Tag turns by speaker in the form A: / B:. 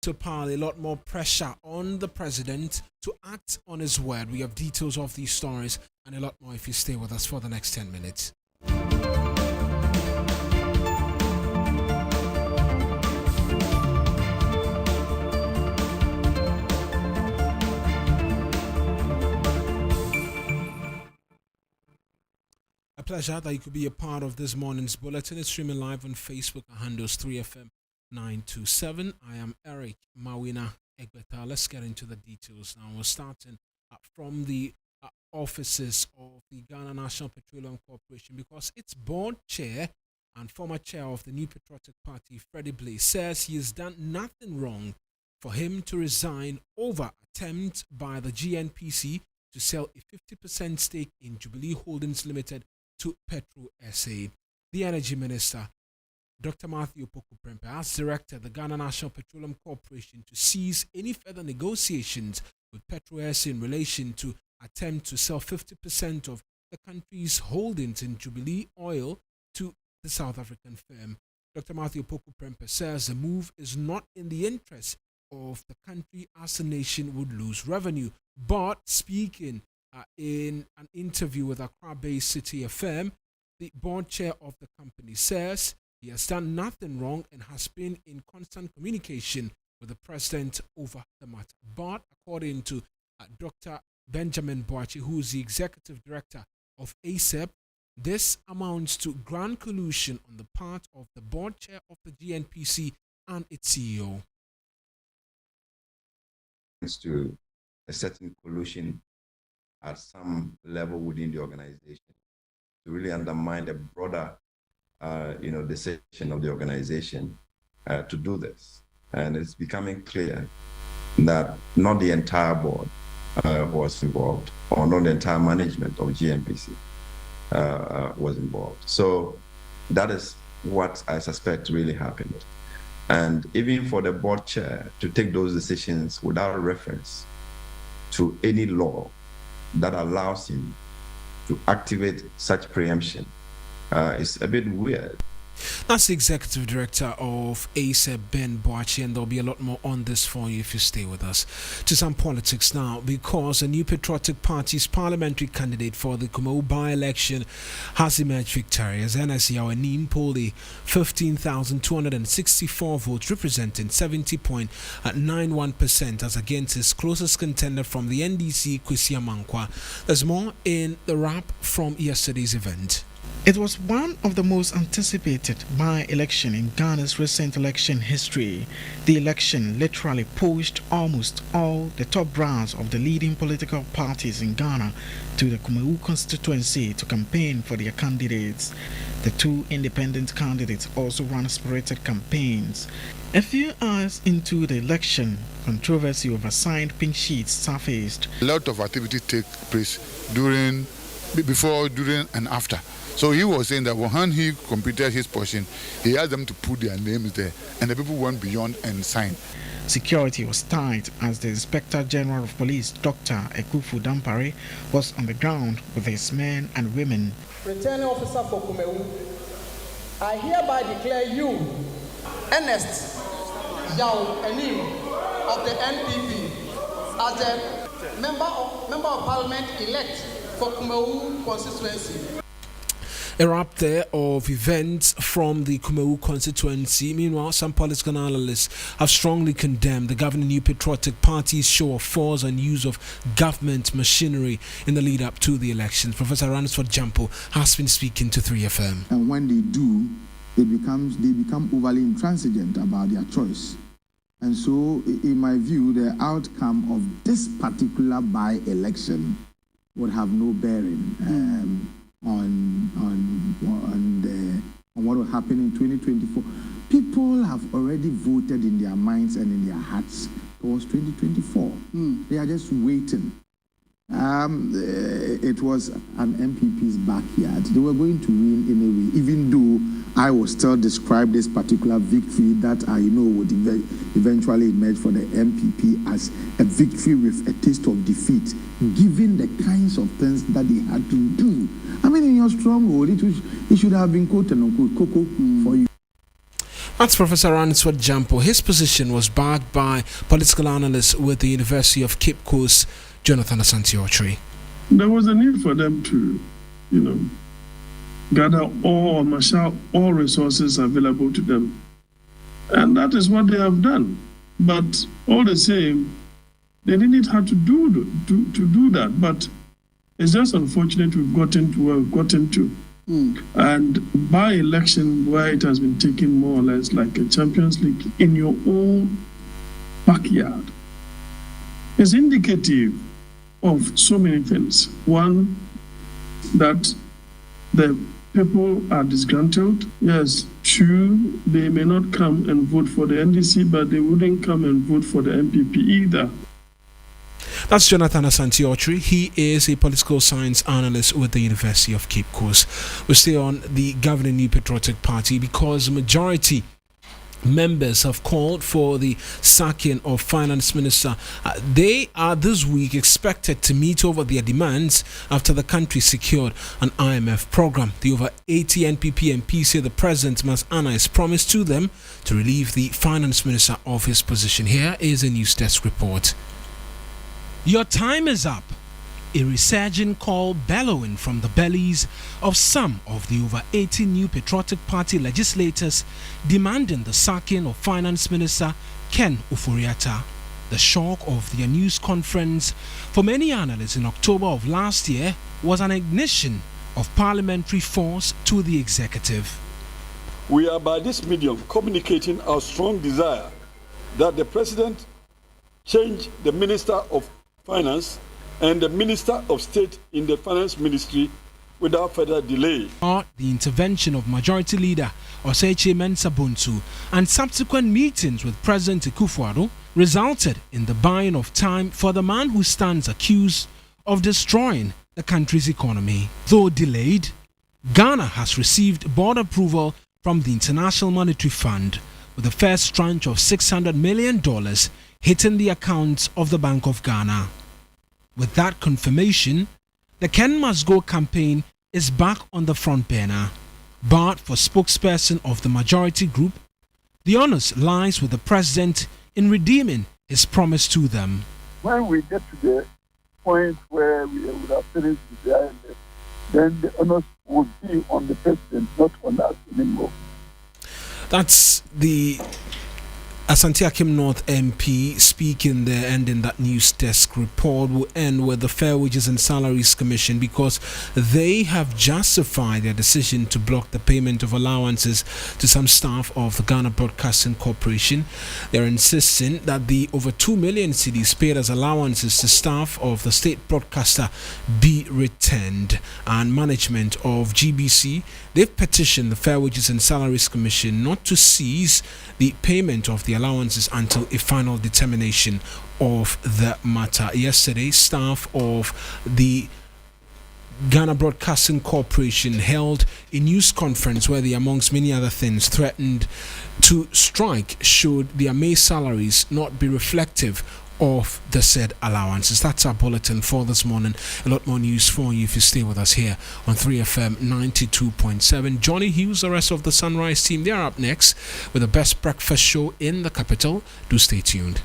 A: to pile a lot more pressure on the president to act on his word. We have details of these stories and a lot more if you stay with us for the next 10 minutes. A pleasure that you could be a part of this morning's bulletin. It's streaming live on Facebook. Our handles 3FM 927. I am Eric Mawuena Egbeta. Let's get into the details now. We're starting from the offices of the Ghana National Petroleum Corporation because its board chair and former chair of the New Patriotic Party, Freddie Blaze, says he has done nothing wrong for him to resign over attempt by the GNPC to sell a 50% stake in Jubilee Holdings Limited to Petro SA. The Energy Minister, Dr. Matthew Opoku-Prempeh, has directed the Ghana National Petroleum Corporation to cease any further negotiations with Petro SA in relation to attempt to sell 50% of the country's holdings in Jubilee Oil to the South African firm. Dr. Matthew Opoku-Prempeh says the move is not in the interest of the country as the nation would lose revenue. But speaking in an interview with Accra-based City FM, the board chair of the company says he has done nothing wrong and has been in constant communication with the president over the matter. But according to Dr. Benjamin Boachi, who is the executive director of ASEP, this amounts to grand collusion on the part of the board chair of the GNPC and its CEO.
B: To a certain collusion at some level within the organization to really undermine the broader, decision of the organization to do this. And it's becoming clear that not the entire board was involved, or not the entire management of GNPC was involved. So that is what I suspect really happened. And even for the board chair to take those decisions without reference to any law that allows him to activate such preemption is a bit weird.
A: That's the executive director of ASEP, Ben Boachi, and there'll be a lot more on this for you if you stay with us. To some politics now, because the New Patriotic Party's parliamentary candidate for the Kumau by-election has emerged victorious. NSEAO Anim polled 15,264 votes, representing 70.91% as against his closest contender from the NDC, Kwesi Amankwa. There's more in the wrap from yesterday's event.
C: It was one of the most anticipated by-election in Ghana's recent election history. The election literally pushed almost all the top brass of the leading political parties in Ghana to the Kumau constituency to campaign for their candidates. The two independent candidates also ran spirited campaigns. A few hours into the election, controversy over signed pink sheets surfaced.
D: A lot of activity take place before, during, and after. So he was saying that when he completed his portion, he asked them to put their names there, and the people went beyond and signed.
C: Security was tight as the Inspector General of Police, Dr. Ekufu Dampare, was on the ground with his men and women.
E: Returning Officer for Kumeu, I hereby declare you, Ernest Yao Enim of the NPP, as the member of Parliament elect for Kumeu constituency.
A: A wrap there of events from the Kumeu constituency. Meanwhile, some political analysts have strongly condemned the governing New Patriotic Party's show of force and use of government machinery in the lead up to the elections. Professor Ransford Jampo has been speaking to 3FM.
F: And when they do, they become overly intransigent about their choice. And so, in my view, the outcome of this particular by-election would have no bearing on what will happen in 2024. People have already voted in their minds and in their hearts towards 2024. They are just waiting. It was an MPP's backyard. They were going to win anyway, even though I will still describe this particular victory that I know would eventually emerge for the MPP as a victory with a taste of defeat, given the kinds of things that they had to do. I mean, in your stronghold, it should have been quote and unquote cocoa for you.
A: That's Professor Ransford Jampo. His position was backed by political analyst with the University of Cape Coast, Jonathan Asante-Ochoa.
G: There was a need for them to, gather all, marshal all resources available to them. And that is what they have done. But all the same, they didn't have to do that. But it's just unfortunate we've gotten to where we've gotten to. And by election, where it has been taken more or less like a Champions League in your own backyard, is indicative of so many things. One, that the people are disgruntled. Yes. Two, they may not come and vote for the NDC, but they wouldn't come and vote for the MPP either.
A: That's Jonathan Asante-Ochoa. He is a political science analyst with the University of Cape Coast. We stay on the governing New Patriotic Party because majority members have called for the sacking of Finance Minister. They are this week expected to meet over their demands after the country secured an IMF program. The over 80 NPP MPs say the president must honor his promise to them to relieve the Finance Minister of his position. Here is a News Desk report. Your time is up. A resurgent call bellowing from the bellies of some of the over 80 New Patriotic Party legislators demanding the sacking of Finance Minister Ken Ofori-Atta. The shock of their news conference for many analysts in October of last year was an ignition of parliamentary force to the executive.
H: We are by this medium communicating our strong desire that the President change the Minister of Finance and the Minister of State in the Finance Ministry without further delay. The
A: intervention of Majority Leader Oseche Mensah Bonsu and subsequent meetings with President Akufo-Addo resulted in the buying of time for the man who stands accused of destroying the country's economy. Though delayed, Ghana has received board approval from the International Monetary Fund, with the first tranche of $600 million hitting the accounts of the Bank of Ghana. With that confirmation, the Ken Must Go campaign is back on the front burner. But for spokesperson of the majority group, the onus lies with the president in redeeming his promise to them.
I: When we get to the point where we would have finished with the IMF, then the onus would be on the president, not on us anymore.
A: That's the Asante Akim North MP speaking there, and in that News Desk report will end with the Fair Wages and Salaries Commission, because they have justified their decision to block the payment of allowances to some staff of the Ghana Broadcasting Corporation. They're insisting that the over 2 million cedis paid as allowances to staff of the state broadcaster be returned. And management of GBC, they've petitioned the Fair Wages and Salaries Commission not to cease the payment of the allowances until a final determination of the matter. Yesterday, staff of the Ghana Broadcasting Corporation held a news conference where they, amongst many other things, threatened to strike should their May salaries not be reflective of the said allowances. That's our bulletin for this morning. A lot more news for you if you stay with us here on 3FM 92.7. Johnny Hughes, the rest of the Sunrise team, they are up next with the best breakfast show in the capital. Do stay tuned.